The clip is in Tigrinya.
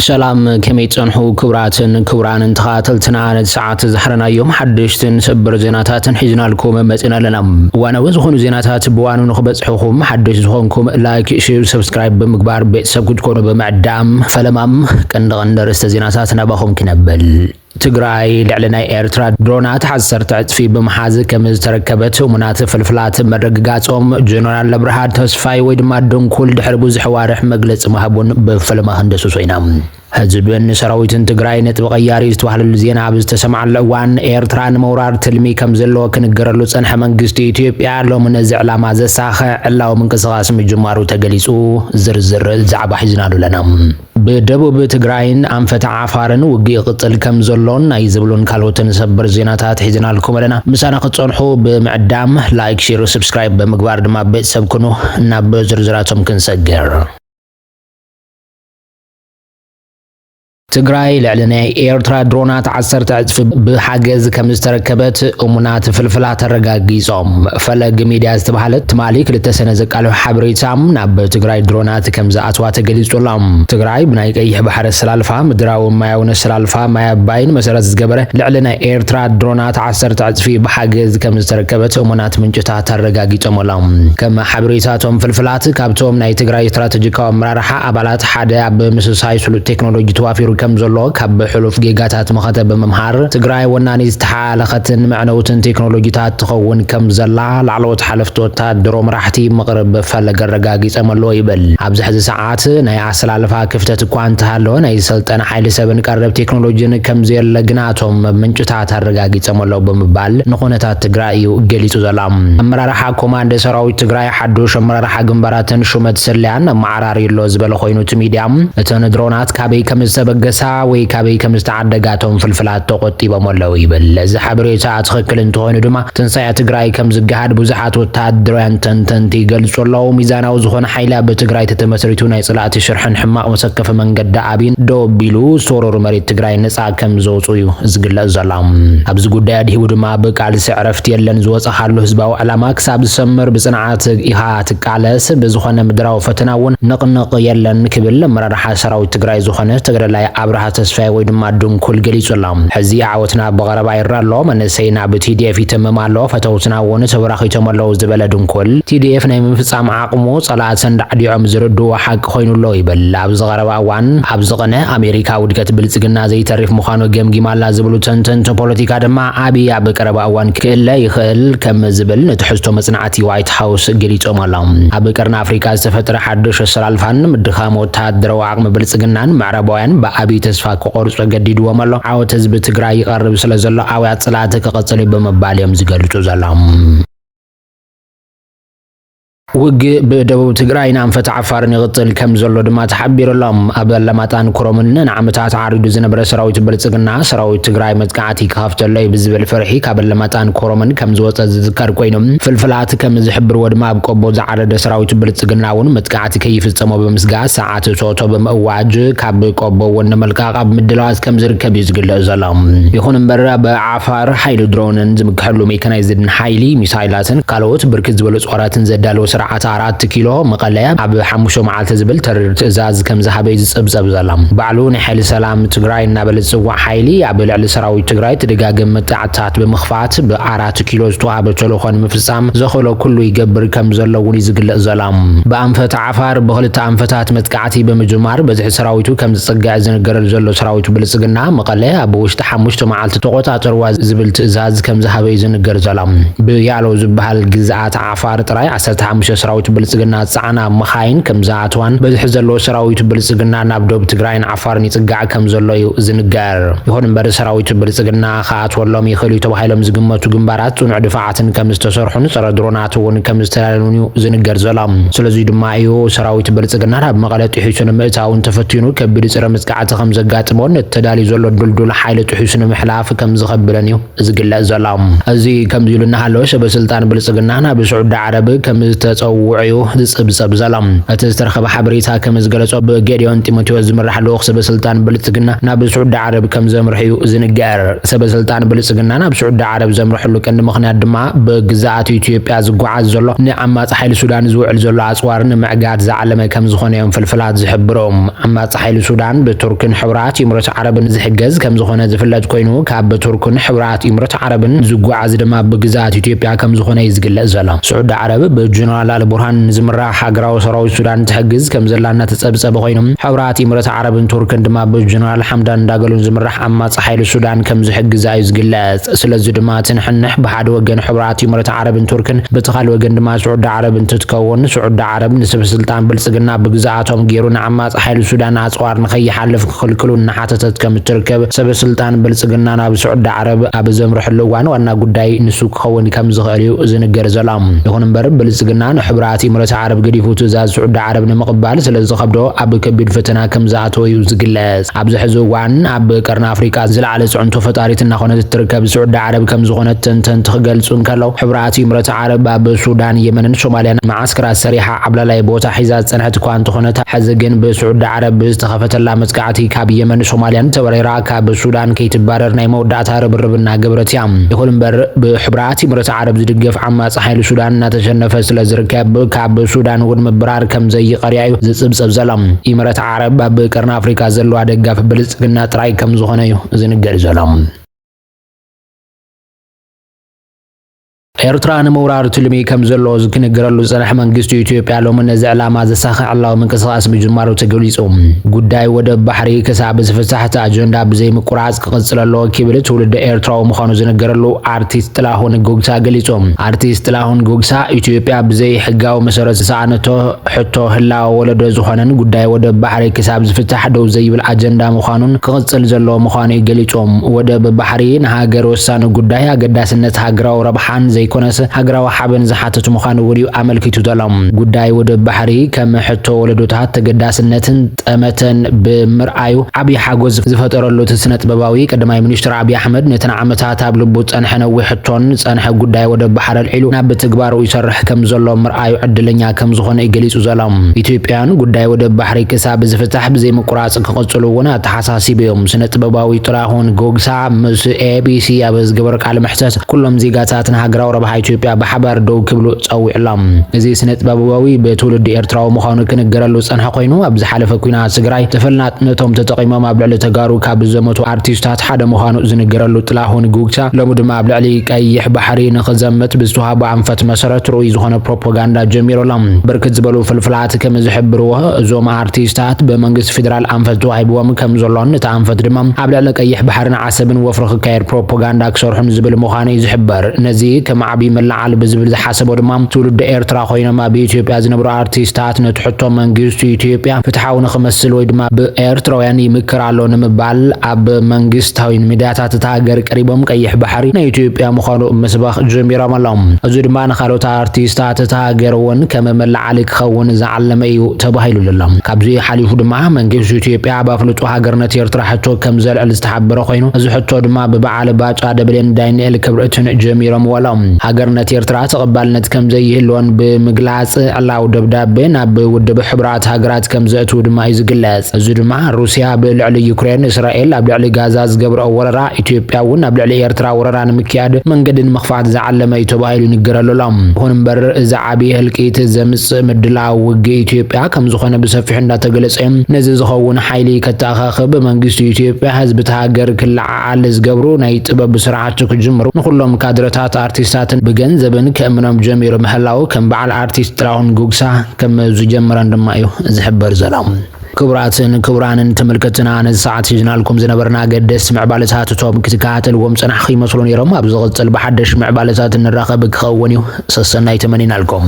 سلام كمي تصنحو كبران تخاتلتنا ساعات زحرنا يوم حدشتن سبر زيناتاتن حجنا لكم مزينا لنا وانا وزخون زيناتات بوانو نخبصحوكم حدش زخونكم لايك شير سبسكرايب بمقبار بيتسب كتكونو بمعدام فلمام كندغندر استزيناتاتنا باخم كنبل تግራይ ልዕልናይ ኤርትራ ድሮናት ሓሰርተ ዕጥፊ ብምሓዝ ከም ዝተረከበት ሙናት ፍልፍላት መረጋጋጾም ጀነራል ለብርሃድ ተስፋይ ወይ ድማ ደንኩል ድሕሪ ብዙሕ ዋርሕ መግለጽ ማህቡን በፈልማ ህንደሱ ሶይና ህዝብን ሰራዊትን ትግራይ ነጥብ ቀያሪ ዝተዋህለሉ ዜና ብዝተሰማዓለ እዋን ኤርትራን መውራር ትልሚ ከም ዘለዎ ክንገረሉ ጸንሐ መንግስቲ ኢትዮጵያ ሎም ነዚ ዕላማ ዘሳኸ ዕላው ምንቅስቃስ ምጅማሩ ተገሊጹ ዝርዝር ዛዕባ ሒዝናሉ ለና በደቡብ ትግራይን አንፈታ አፋርን ውጊ ቅጥል ከም ዘሎን ናይ ዝብሉን ካልኦትን ሰበር ዜናታት ሒዝናልኩም ለና ምሳና ክጸንሑ በመዕዳም ላይክ ሼር ሰብስክራይብ በመግባር ድማ ቤተሰብ ኩኑ እና በዝርዝራቶም ክንሰገር ትግራይ ልዕልናይ ኤርትራ ድሮናት ዓሰርተ ዕጥፊ ብሓገዝ ከም ዝተረከበት እሙናት ፍልፍላት ተረጋጊጾም ፈለግ ሚድያ ዝተባሃለት ትማሊ ክልተ ሰነ ዘቃልሑ ሓበሬታም ናብ ትግራይ ድሮናት ከም ዝኣትዋ ተገሊጹሎም ትግራይ ብናይ ቀይሕ ባሕሪ ሰላልፋ ምድራዊ ማያውን ሰላልፋ ማይ አባይን መሰረት ዝገበረ ልዕልናይ ኤርትራ ድሮናት ዓሰርተ ዕጥፊ ብሓገዝ ከም ዝተረከበት እሙናት ምንጭታት ተረጋጊጾምሎም ከም ሓበሬታቶም ፍልፍላት ካብቶም ናይ ትግራይ ስትራቴጂካዊ አመራርሓ አባላት ሓደ ኣብ ምስሳይ ስሉጥ ቴክኖሎጂ ተዋፊሩ ከም ዘሎ ካብ ሕሉፍ ጌጋታት መኸተ በመምሃር ትግራይ ወናኒ ዝተሓለኸትን መዕነውትን ቴክኖሎጂታት ትኸውን ከም ዘላ ላዕለዎት ሓለፍቲ ወታደሮ መራሕቲ መቕረብ ፈለገ ረጋጊጸመሎ ይብል ኣብዚ ሕዚ ሰዓት ናይ ኣሰላልፋ ክፍተት እኳ እንተሃለወ ናይ ሰልጠነ ሓይሊ ሰብን ቀረብ ቴክኖሎጂን ከም ዘየለ ግናቶም ምንጭታት ኣረጋጊጸመሎ ብምባል ንኹነታት ትግራይ እዩ ገሊጹ ዘላ አመራርሓ ኮማንድ ሰራዊት ትግራይ ሓዱሽ አመራርሓ ግንባራትን ሹመት ሰልያን ማዕራር ይሎ ዝበለ ኮይኑ ሚድያም እተን ድሮናት ካበይ ከም ዝተበገ ወይ ካበይ ከም ዝተዓደጋቶም ፍልፍላት ተቆጢቦም ኣለው ይብል እዚ ሓበሬታ ትክክል እንትኾነ ድማ ትንሳኤ ትግራይ ከም ዝገሃድ ብዙሓት ወታደራውያን ተንተንቲ ይገልጹለው ሚዛናዊ ዝኾነ ሓይላ በትግራይ ተተመስሪቱ ናይ ጽላእቲ ሽርሕን ሕማቕ መሰከፈ መንገዲ አቢን ደወቢሉ ሶሮር መሬት ትግራይ ነፃ ከም ዘውፁ እዩ ዝግለጽ ዘሎ ኣብዚ ጉዳይ ኣድሂቡ ድማ ብቃልሲ ዕረፍቲ የለን ዝወፀኻሉ ህዝባዊ ዕላማ ክሳብ ዝሰምር ብጽንዓት ኢኻ ትቃለስ ብዝኾነ ምድራዊ ፈተና እውን ንቕንቕ የለን ክብል አመራርሓ ሰራዊት ትግራይ ዝኾነ ተገዳላይ አብርሃ ተስፋይ ወይ ድማ ደንኩል ገሊጹሎም ሕዚ ዓወትና በቀረባ ይራሎ መንሰይና በቲዲኤፍ ይተመማሎ ፈተውትና ወነ ተበራኺቶምሎ ዝበለ ደንኩል ቲዲኤፍ ናይ ምፍጻም ዓቅሙ ጸላእተን ዳዕዲዖም ዝርዱ ሓቅ ኮይኑሎ ይብል ኣብዚ ቀረባ እዋን ኣብዚ ቀነ አሜሪካ ውድቀት ብልጽግና ዘይተሪፍ ምዃኑ ገምጊማላ ዝብሉ ተንተንቲ ፖለቲካ ድማ አብይ ኣብ ቀረባ እዋን ክእለ ይኽእል ከም ዝብል ንትሕዝቶ መጽናዕቲ ዋይት ሃውስ ገሊጾምሎም ኣብ ቀርና አፍሪካ ዝተፈጠረ ሓድሽ ሰላልፋን ምድኻም ወታደራዊ ዓቅሚ ብልጽግናን ምዕራባውያን በአብይ ተስፋ ከቆርጾ ገዲድዎም ኣሎ ዓወት ህዝቢ ትግራይ ይቀርብ ስለዘሎ ኣውያ ጽላእቲ ከቀጽል በመባል እዮም ዝገልጹ ዘሎም ውግ በደቡብ ትግራይ ናንፈታ አፋርን ይቅጥል ከም ዘሎ ድማ ተሓቢሩሎም ኣብ ለማጣን ኮረምን ንዓመታት ዓሪዱ ዝነበረ ሰራዊት ብልጽግና ሰራዊት ትግራይ መጥቃዕቲ ከፍተለይ ብዝብል ፍርሒ ካብ ለማጣን ኮረምን ከም ዝወፀ ዝዝከር ኮይኖም ፍልፍላት ከም ዝሕብር ወድማ ኣብ ቆቦ ዝዓረደ ሰራዊት ብልጽግና እውን መጥቃዕቲ ከይፍጸሞ በምስጋት ሰዓት ሶቶ በመዋጅ ካብ ቆቦ ወን መልቃቅ ኣብ ምድላዋት ከም ዝርከብ ይዝግለጽ ዘሎ ይኹን እምበር በዓፋር ሓይሊ ድሮንን ዝምክሕሉ ሜካናይዝድን ሓይሊ ሚሳይላትን ካልኦት ብርክት ዝበሉ ጾራትን ዘዳለው ስርዓት 4 ኪሎ መቀለያ ኣብ 5 መዓልቲ ዝብል ትእዛዝ ከም ዝሃበይ ዝጽብጸብ ዘላ ባዕሉ ናይ ሓይሊ ሰላም ትግራይ እናበለጽዋ ሓይሊ ኣብ ልዕሊ ሰራዊት ትግራይ ተደጋገም መጣዕታት ብምኽፋት ብ4 ኪሎ ዝተዋሃበ ተልእኾን ምፍጻም ዘኸሎ ኩሉ ይገብር ከም ዘሎ እውን ይዝግለጽ ዘላ በአንፈት ዓፋር በኽልተ አንፈታት መጥቃዕቲ በመጀማር በዝሕ ሰራዊቱ ከም ዝጽጋዕ ዝነገረል ዘሎ ሰራዊቱ ብልጽግና መቀለያ ኣብ ውሽጢ 5 መዓልቲ ተቆጣጠርዋ ዝብል ትእዛዝ ከም ዝሃበይ ዝነገር ዘላ ብያሎ ዝበሃል ግዝኣት ዓፋር ጥራይ 15 ሰራዊት ብልጽግና ጻዕና መኻይን ከም ዝኣትዋን በዝሕ ዘሎ ሰራዊት ብልጽግና ናብ ደቡብ ትግራይን ዓፋርን ይጽጋዕ ከም ዘሎ እዩ ዝንገር ይኹን እምበር ሰራዊት ብልጽግና ከኣትወሎም ይኽእሉ ተባሂሎም ዝግመቱ ግንባራት ጽኑዕ ድፋዓትን ከም ዝተሰርሑን ጸረ ድሮናት እውን ከም ዝተላለሉን ዝንገር ዘሎ ስለዚ ድማ እዩ ሰራዊት ብልጽግና ናብ መቐለ ጥሒሱን ምእታውን ተፈቲኑ ከቢድ ጸረ መጥቃዕቲ ከም ዘጋጥሞን ተዳልዩ ዘሎ ድልዱል ሓይሊ ጥሒሱን ምሕላፍ ከም ዝኸብረን እዩ ዝግለጽ ዘሎ እዚ ከም ዝብሉና ሃለወ ሰበስልጣን ብልጽግና ናብ ሳዑዲ ዓረብ ከም ተጸውዑ ዝጽብጸብ ዘላም እቲ ዝተረኸበ ሓበሬታ ከም ዝገለጾ ብጌዲዮን ጢሞቴዎስ ዝምራሕ ልኡኽ ሰበስልጣን ብልጽግና ናብ ስዑድ ዓረብ ከም ዘምርሕዩ ዝንገር ሰበስልጣን ብልጽግና ናብ ስዑድ ዓረብ ዘምርሕሉ ቀንዲ ምኽንያት ድማ ብግዛኣት ኢትዮጵያ ዝጓዓዝ ዘሎ ንዓማጺ ሓይሊ ሱዳን ዝውዕል ዘሎ ኣጽዋር ንምዕጋድ ዝዓለመ ከም ዝኾነ እዮም ፍልፍላት ዝሕብሮም ዓማጺ ሓይሊ ሱዳን ብቱርክን ሕብራት ኤምሬት ዓረብን ዝሕገዝ ከም ዝኾነ ዝፍለጥ ኮይኑ ካብ ቱርክን ሕብራት ኤምሬት ዓረብን ዝጓዓዝ ድማ ብግዛኣት ኢትዮጵያ ከም ዝኾነ ይዝግለጽ ዘሎ ስዑድ ዓረብ ብጀነራል አልቡርሃን ዝምራሕ ሃገራዊ ሰራዊት ሱዳን ትሕግዝ ከም ዘላና ተጸብጸበ ኮይኖም ሕብራት ኤምሬት ዓረብን ቱርክን ድማ ብጀነራል ሐምዳን ዳገሎን ዝምራሕ ዓማጺ ሓይሊ ሱዳን ከም ዝሕግዝ እዩ ዝግለጽ ስለዚ ድማ ትንሕንሕ ብሓደ ወገን ሕብራት ኤምሬት ዓረብን ቱርክን በተኻሊ ወገን ድማ ስዑድ ዓረብን ትትከውን ስዑድ ዓረብ ንሰበስልጣን ብልጽግና ብግዛኣቶም ገይሩ ንዓማጺ ሓይሊ ሱዳን ኣጽዋር ንኸይሓልፍ ክልክሉ እናሓተተት ከም ትርከብ ሰበስልጣን ብልጽግና ናብ ስዑድ ዓረብ ኣብ ዘምርሕሉ እዋን ዋና ጉዳይ ንሱ ክኸውን ከም ዝኽእል እዩ ዝንገር ዘሎ ይኹን እምበር ብልጽግና ንሕብራት ኤምሬት ዓረብ ገዲፉ ትእዛዝ ስዑድ ዓረብ ንምቕባል ስለዝኸብዶ ኣብ ከቢድ ፈተና ከም ዝኣተወ እዩ ዝግለጽ ኣብዚ ሕዚ እዋን ኣብ ቀርኒ ኣፍሪቃ ዝለዓለ ጽዕንቶ ፈጣሪት እናኾነት ትርከብ ስዑድ ዓረብ ከም ዝኾነት ተንተንቲ ክገልጹ እንከለዉ ሕብራት ኤምሬት ዓረብ ኣብ ሱዳን የመንን ሶማልያን ማዓስከራት ሰሪሓ ዓብላላይ ቦታ ሒዛ ዝጸንሐት እኳ እንተኾነት ሕዚ ግን ብስዑድ ዓረብ ዝተኸፈተላ መጽቃዕቲ ካብ የመን ሶማልያን ተበሪራ ካብ ሱዳን ከይትባረር ናይ መወዳእታ ርብርብ እናገበረት እያ ይኹን እምበር ብሕብራት ኤምሬት ዓረብ ዝድገፍ ዓማጺ ሓይሊ ሱዳን እናተሸነፈ ስለ ዝርከብ ካብ ሱዳን እውን ምብራር ከም ዘይቀርያ እዩ ዝጽብጸብ ዘሎ ኤምሬት ዓረብ ኣብ ቀርኒ ኣፍሪካ ዘለዋ ደጋፊ ብልጽግና ጥራይ ከም ዝኾነ እዩ ዝንገር ዘሎ ኤርትራ ንምውራር ትልሚ ከም ዘሎ ዝክንገረሉ ዝጸንሐ መንግስቲ ኢትዮጵያ ሎሚ ነዚ ዕላማ ዘሳኽዕ ዕላዊ ምንቅስቓስ ምጅማሩ ተገሊጹ ጉዳይ ወደብ ባሕሪ ክሳብ ዝፍታሕቲ ኣጀንዳ ብዘይ ምቁራጽ ክቕጽል ኣለዎ ክብል ትውልዲ ኤርትራዊ ምዃኑ ዝነገረሉ ኣርቲስት ጥላሁን ጎግሳ ገሊጹ ኣርቲስት ጥላሁን ጎግሳ ኢትዮጵያ ብዘይ ሕጋዊ መሰረት ዝሰኣነቶ ሕቶ ህላወ ወለዶ ዝኾነን ጉዳይ ወደብ ባሕሪ ክሳብ ዝፍታሕ ደው ዘይብል ኣጀንዳ ምዃኑን ክቕጽል ዘለዎ ምዃኑ ገሊጾም ወደብ ባሕሪ ንሃገር ወሳኒ ጉዳይ ኣገዳስነት ሃገራዊ ረብሓን ዘይኮነስ ሃገራዊ ሓበን ዝሓትት ምዃኑ ወዲኡ ኣመልኪቱ ዘሎ ጉዳይ ወደብ ባሕሪ ከም ሕቶ ወለዶታት ተገዳስነትን ጠመተን ብምርኣዩ ዓብዪ ሓጎስ ዝፈጠረሉ ስነ ጥበባዊ ቀዳማይ ሚኒስትር ኣብይ ኣሕመድ ነተን ዓመታት ኣብ ልቡ ጸንሐ ነዊሕ ሕቶን ጸንሐ ጉዳይ ወደብ ባሕሪ ኣልዒሉ ናብ ተግባሩ ይሰርሕ ከም ዘሎ ምርኣዩ ዕድለኛ ከም ዝኾነ ገሊጹ ዘሎ ኢትዮጵያን ጉዳይ ወደብ ባሕሪ ክሳብ ዝፍታሕ ብዘይ ምቁራጽ ክቕጽሉ እውን ተሓሳሲብ እዮም ስነ ጥበባዊ ጥላሁን ጎግሳ ምስ ኤቢሲ ኣብ ዝገበረ ቃለ መሕትት ኩሎም ዜጋታትን ሃገራዊ ረብሓ ኢትዮጵያ ብሓባር ደው ክብሉ ጸዊዕሎም እዚ ስነ ጥበባዊ በትውልዲ ኤርትራዊ ምዃኑ ክንገረሉ ጸንሐ ኮይኑ ኣብ ዝሓለፈ ኩናት ትግራይ ተፈልናጥነቶም ተጠቒሞም ኣብ ልዕሊ ተጋሩ ካብ ዘመቱ ኣርቲስታት ሓደ ምዃኑ ዝነገረሉ ጥላሁን ጎግሳ ሎሚ ድማ ኣብ ልዕሊ ቀይሕ ባሕሪ ንኽዘምት ብዝተዋህቦ ኣንፈት መሰረት ርኡይ ዝኾነ ፕሮፓጋንዳ ጀሚሮሎም ብርክት ዝበሉ ፍልፍላት ከም ዝሕብርዎ እዞም ኣርቲስታት ብመንግስቲ ፌደራል ኣንፈት ተዋሂብዎም ከም ዘሎን እቲ ኣንፈት ድማ ኣብ ልዕሊ ቀይሕ ባሕርን ዓሰብን ወፍሪ ክካየድ ፕሮፓጋንዳ ክሰርሑን ዝብል ምዃኑ እዩ ዝሕበር ነዚ ከም ዓብዪ መላዓል ብዝብል ዝሓሰቦ ድማ ትውልዲ ኤርትራ ኮይኖም ኣብ ኢትዮጵያ ዝነብሩ ኣርቲስታት ነቲ ሕቶ መንግስቲ ኢትዮጵያ ፍትሓዊ ንኽመስል ወይ ድማ ብኤርትራውያን ይምክር ኣሎ ንምባል ኣብ መንግስታዊ ሚድያታት እታ ሃገር ቀሪቦም ቀይሕ ባሕሪ ናይ ኢትዮጵያ ምዃኑ ምስባኽ ጀሚሮም ኣሎም እዚ ድማ ንኻልኦት ኣርቲስታት እታ ሃገር እውን ከም መላዓሊ ክኸውን ዝዓለመ እዩ ተባሂሉ ኣሎ ካብዚ ሓሊፉ ድማ መንግስቲ ኢትዮጵያ ኣብ ኣፍልጦ ሃገርነት ኤርትራ ሕቶ ከም ዘልዕል ዝተሓበረ ኮይኑ እዚ ሕቶ ድማ ብበዓል ባጫ ደብሌን ዳንኤል ክብርእትን ጀሚሮም ወሎም ሃገርነት ኤርትራ ተቐባልነት ከም ዘይህልዎን ብምግላጽ ዕላው ደብዳቤ ናብ ውድብ ሕብራት ሃገራት ከም ዘእትው ድማ እዩ ዝግለጽ እዚ ድማ ሩስያ ብልዕሊ ዩክሬን እስራኤል ኣብ ልዕሊ ጋዛ ዝገብረኦ ወረራ ኢትዮጵያ እውን ኣብ ልዕሊ ኤርትራ ወረራ ንምክያድ መንገድን ምኽፋት ዝዓለመ እዩ ተባሂሉ ይንገረሉሎም ይኹን እምበር እዚ ዓብዪ ህልቂት ዘምጽእ ምድላው ውግእ ኢትዮጵያ ከም ዝኾነ ብሰፊሑ እንዳተገለጸ ነዚ ዝኸውን ሓይሊ ከተኣኻኽብ መንግስቲ ኢትዮጵያ ህዝቢ እቲ ሃገር ክለዓዓል ዝገብሩ ናይ ጥበብ ስርዓት ክጅምሩ ንኹሎም ካድረታት ኣርቲስታትን ብገንዘብን ከእምኖም ጀሚሩ ምህላው ከም በዓል ኣርቲስት ጥላሁን ጎግሳ ከም ዝጀመረን ድማ እዩ ዝሕበር ዘሎ ክቡራትን ክቡራንን ተመልከትና ነዚ ሰዓት ሒዝናልኩም ዝነበርና ገደስ ምዕባለታት እቶም ክትከታተልዎም ጽናሕኹም ይመስሉ ነይሮም ኣብ ዝቕጽል ብሓደሽ ምዕባለታት እንራኸብ ክኸውን እዩ ሰሰናይ ተመኒናልኩም